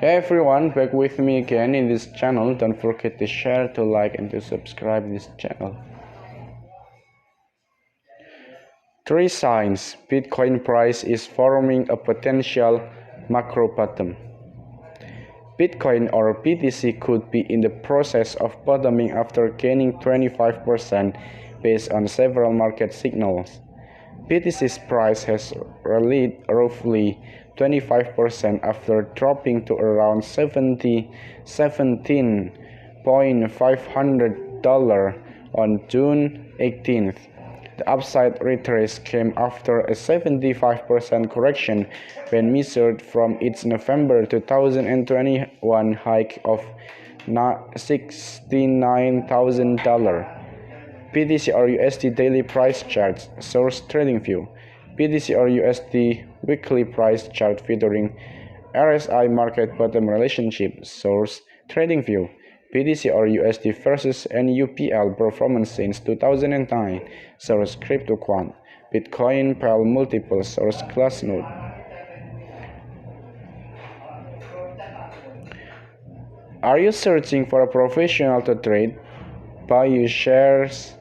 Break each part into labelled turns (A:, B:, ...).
A: Hey everyone, back with me again in this channel. Don't forget to share, to like, and to subscribe this channel. 3 signs Bitcoin price is forming a potential macro bottom. Bitcoin or BTC could be in the process of bottoming after gaining 25% based on several market signals. BTC's price has rallied roughly 25% after dropping to around $17,500 on June 18th. The upside retrace came after a 75% correction when measured from its November 2021 hike of $69,000. BTC or USD daily price charts, source TradingView. BTC or USD weekly price chart featuring RSI market bottom relationship, source TradingView. BTC or USD versus NUPL performance since 2009, source CryptoQuant. Bitcoin Powell multiple, source Glassnode. Are you searching for a professional to trade? Buy your shares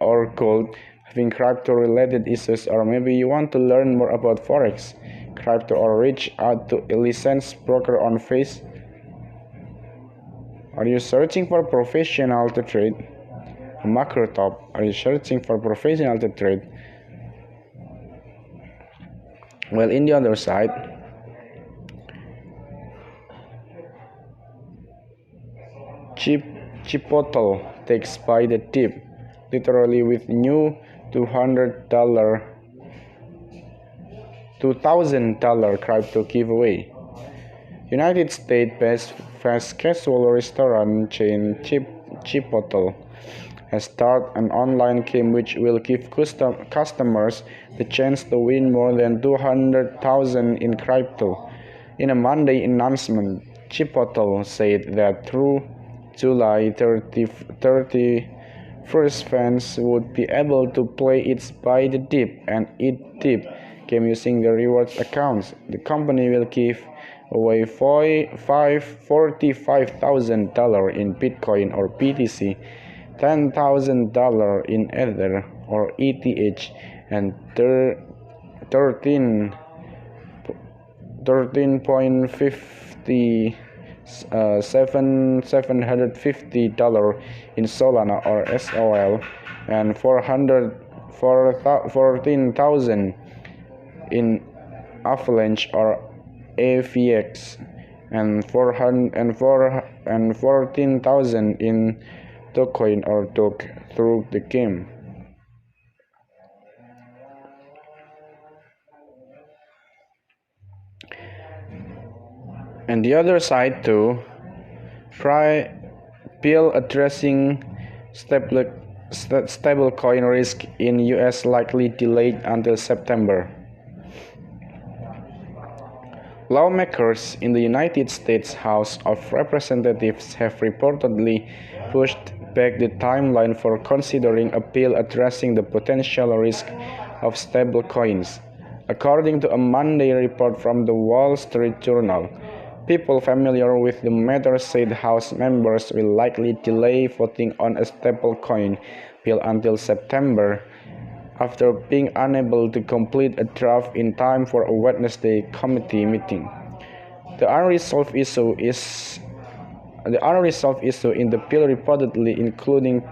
A: or gold, having crypto related issues, or maybe you want to learn more about forex, crypto, or reach out to a licensed broker on Face. Are you searching for a professional to trade? A macro top. Are you searching for a professional to trade? Well, in the other side, Chipotle takes by the tip, literally, with new $2,000 crypto giveaway. United States-based fast casual restaurant chain Chipotle has started an online game which will give customers the chance to win more than $200,000 in crypto. In a Monday announcement, Chipotle said that through July 31st, fans would be able to play its Buy the Dip and Eat Dip game using the rewards accounts. The company will give away $45,000 in Bitcoin or BTC, $10,000 in Ether or ETH, and 750 in Solana or SOL, and 14,000 in Avalanche or AVX, and 14,000 in Dogecoin or Doge through the game. And the other side too, bill addressing stablecoin risk in US likely delayed until September. Lawmakers in the United States House of Representatives have reportedly pushed back the timeline for considering a bill addressing the potential risk of stablecoins, according to a Monday report from the Wall Street Journal. People familiar with the matter said House members will likely delay voting on a stablecoin bill until September, after being unable to complete a draft in time for a Wednesday committee meeting. The unresolved issue in the bill reportedly including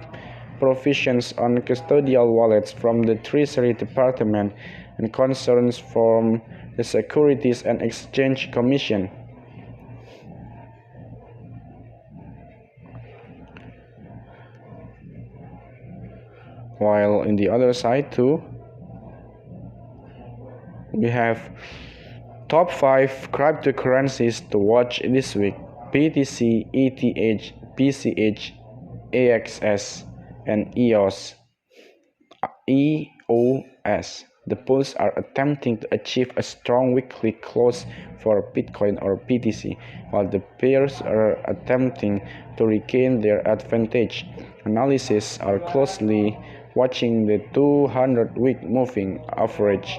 A: provisions on custodial wallets from the Treasury Department and concerns from the Securities and Exchange Commission. While in the other side too, we have top 5 cryptocurrencies to watch this week: BTC, ETH, BCH, AXS, and EOS. The bulls are attempting to achieve a strong weekly close for Bitcoin or BTC, while the bears are attempting to regain their advantage. Analysts are closely watching the 200-week moving average,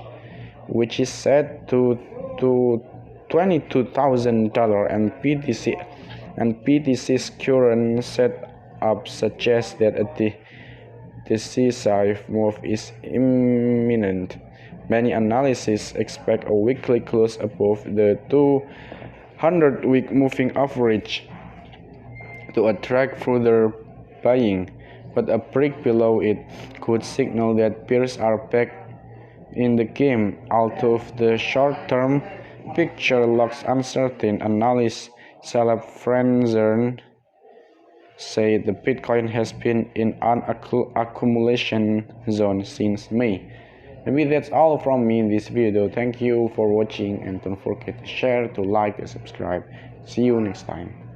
A: which is set to $22,000, and PTC's current setup suggests that a decisive move is imminent. Many analysts expect a weekly close above the 200-week moving average to attract further buying, but a break below it could signal that bears are back in the game. Although the short-term picture looks uncertain, analyst Caleb Franzen said the Bitcoin has been in an accumulation zone since May. Maybe that's all from me in this video. Thank you for watching, and don't forget to share, to like, and subscribe. See you next time.